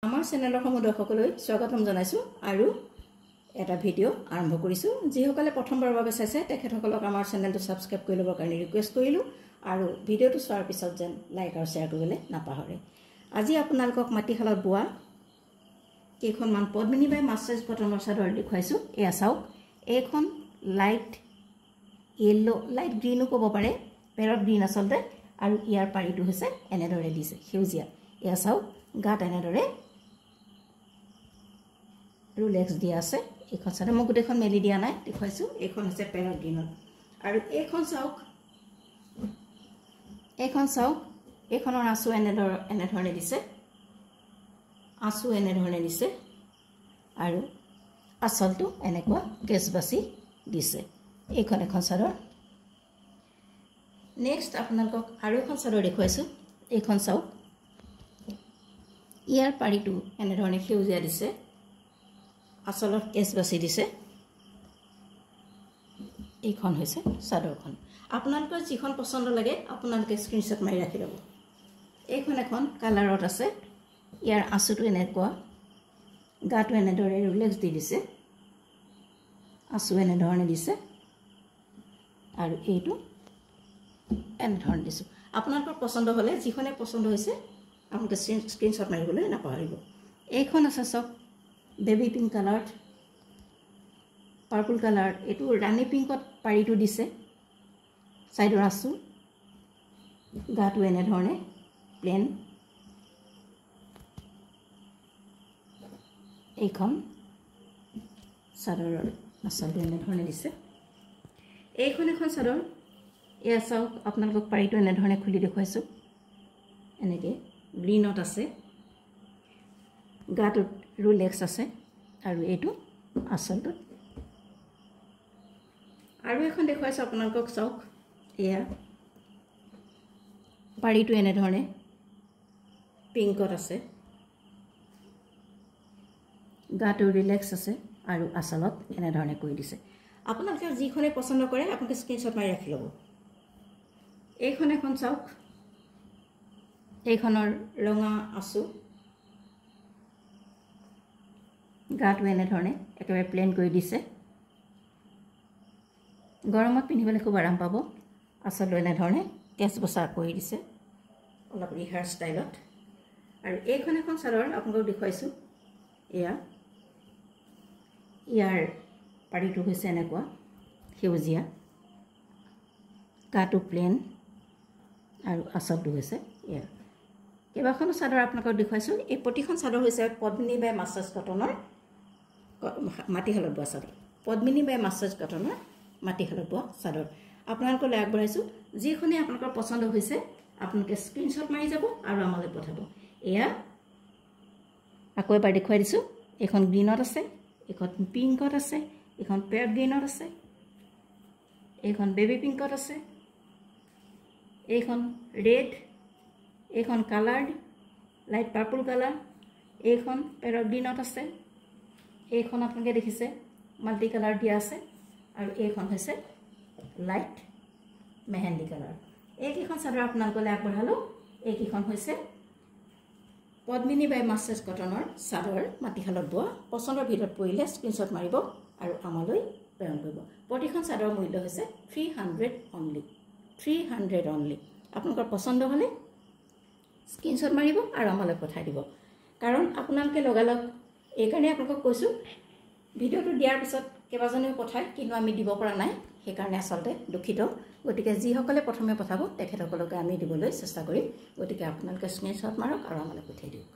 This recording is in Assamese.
আমাৰ চেনেলৰ সমূহ দৰ্শকলৈ স্বাগতম জনাইছো আৰু এটা ভিডিঅ' আৰম্ভ কৰিছো যিসকলে প্ৰথমবাৰৰ বাবে চাইছে তেখেতসকলক আমাৰ চেনেলটো সাবস্ক্ৰাইব কৰি ল'বৰ কাৰণে ৰিকুৱেষ্ট কৰিলো আৰু ভিডিঅ'টো চোৱাৰ পিছত যেন লাইক আৰু শ্বেয়াৰ কৰিবলৈ নাপাহৰে আজি আপোনালোকক মাটিশালত বোৱা কেইখনমান পদ্মিনী বাই মাছৰাইজ কটনৰ চাদৰ দেখুৱাইছো এয়া চাওক এইখন লাইট ইয়েলো লাইট গ্ৰীনো ক'ব পাৰে পেৰট গ্ৰীন আচলতে আৰু ইয়াৰ পাৰিটো হৈছে এনেদৰে দিছে সেউজীয়া এয়া চাওক গাত এনেদৰে ৰুলেক্স দিয়া আছে এইখন চাদৰ মই গোটেইখন মেলি দিয়া নাই দেখুৱাইছো এইখন হৈছে পেৰট গ্ৰীনৰ আৰু এইখন চাওক এইখনৰ আঁচু এনেধৰণে দিছে আৰু আঁচলটো এনেকুৱা কেছ বাছি দিছে এইখন এখন চাদৰ নেক্সট আপোনালোকক আৰু এখন চাদৰ দেখুৱাইছো এইখন চাওক ইয়াৰ পাৰিটো এনেধৰণে সেউজীয়া দিছে আঁচলত কেছ বাছি দিছে এইখন হৈছে চাদৰখন আপোনালোকৰ যিখন পছন্দ লাগে আপোনালোকে স্ক্ৰিনশ্বট মাৰি ৰাখি ল'ব এইখন এখন কালাৰত আছে ইয়াৰ আঁচুটো এনেকুৱা গাটো এনেদৰে ৰুলেক্স দি দিছে আঁচু এনেধৰণে দিছে আৰু এইটো এনেধৰণে দিছো আপোনালোকৰ পছন্দ হ'লে যিখনে পছন্দ হৈছে আপোনালোকে স্ক্ৰিনশ্বট মাৰিবলৈ নাপাহৰিব এইখন আছে চাওক baby pink colour purple colour এইটো ৰাণী পিংকত পাৰিটো দিছে সাইডৰ আঁচু গাটো এনেধৰণে প্লেন এইখন চাদৰৰ আঁচলটো এনেধৰণে দিছে এইখন এখন চাদৰ এয়া চাওক আপোনালোকক পাৰিটো এনেধৰণে খুলি দেখুৱাইছো এনেকৈ গ্ৰীনত আছে গাটোত ৰুলেক্স আছে আৰু এইটো আঁচলটো আৰু এখন দেখুৱাইছো আপোনালোকক চাওক এয়া পাৰিটো এনেধৰণে পিংকত আছে গাটো ৰিলেক্স আছে আৰু আঁচলত এনেধৰণে কৰি দিছে আপোনালোকে যিখনে পছন্দ কৰে আপোনালোকে স্ক্ৰিনশ্বট মাৰি ৰাখি ল'ব এইখন এখন চাওক এইখনৰ ৰঙা আঁচু গাটো এনেধৰণে একেবাৰে প্লেন কৰি দিছে গৰমত পিন্ধিবলৈ খুব আৰাম পাব আঁচলটো এনেধৰণে কেছ বচা কৰি দিছে অলপ ৰিহাৰ ষ্টাইলত আৰু এইখন এখন চাদৰ আপোনালোকক দেখুৱাইছো এয়া ইয়াৰ পাৰিটো হৈছে এনেকুৱা সেউজীয়া গাটো প্লেন আৰু আঁচলটো হৈছে এয়া কেইবাখনো চাদৰ আপোনালোকক দেখুৱাইছো এই প্ৰতিখন চাদৰ হৈছে পদ্মিনী বাই মাছৰাইজ কটনৰ মাটিশালত বোৱা চাদৰ পদ্মিনী বাই মাছৰাইজ কটনৰ মাটিশালত বোৱা চাদৰ আপোনালোকলৈ আগবঢ়াইছো যিখনে আপোনালোকৰ পছন্দ হৈছে আপোনালোকে স্ক্ৰিনশ্বট মাৰি যাব আৰু আমালৈ পঠাব এয়া আকৌ এবাৰ দেখুৱাই দিছো এইখন গ্ৰীনত আছে এইখন পিংকত আছে এইখন পেৰট গ্ৰীনত আছে এইখন বেবি পিংকত আছে এইখন ৰেড এইখন কালাৰ্ড লাইট পাৰ্পল কালাৰ এইখন পেৰট গ্ৰীনত আছে এইখন আপোনালোকে দেখিছে মাল্টি কালাৰ দিয়া আছে আৰু এইখন হৈছে লাইট মেহেন্দি কালাৰ এইকেইখন চাদৰ আপোনালোকলৈ আগবঢ়ালো এইকেইখন হৈছে পদ্মিনী বাই মাছৰাইজ কটনৰ চাদৰ মাটিশালত বোৱা পছন্দৰ ভিতৰত পৰিলে স্ক্ৰিনশ্বট মাৰিব আৰু আমালৈ প্ৰেৰণ কৰিব প্ৰতিখন চাদৰৰ মূল্য হৈছে 300 অনলি আপোনালোকৰ পছন্দ হ'লে স্ক্ৰিনশ্বট মাৰিব আৰু আমালৈ পঠাই দিব কাৰণ আপোনালোকে লগালগ এইকাৰণে আপোনালোকক কৈছো ভিডিঅ'টো দিয়াৰ পিছত কেইবাজনেও পঠায় কিন্তু আমি দিব পৰা নাই সেইকাৰণে আচলতে দুখিত গতিকে যিসকলে প্ৰথমে পঠাব তেখেতসকলকে আমি দিবলৈ চেষ্টা কৰিম গতিকে আপোনালোকে স্ক্ৰিনশ্বট মাৰক আৰু আমালৈ পঠাই দিয়ক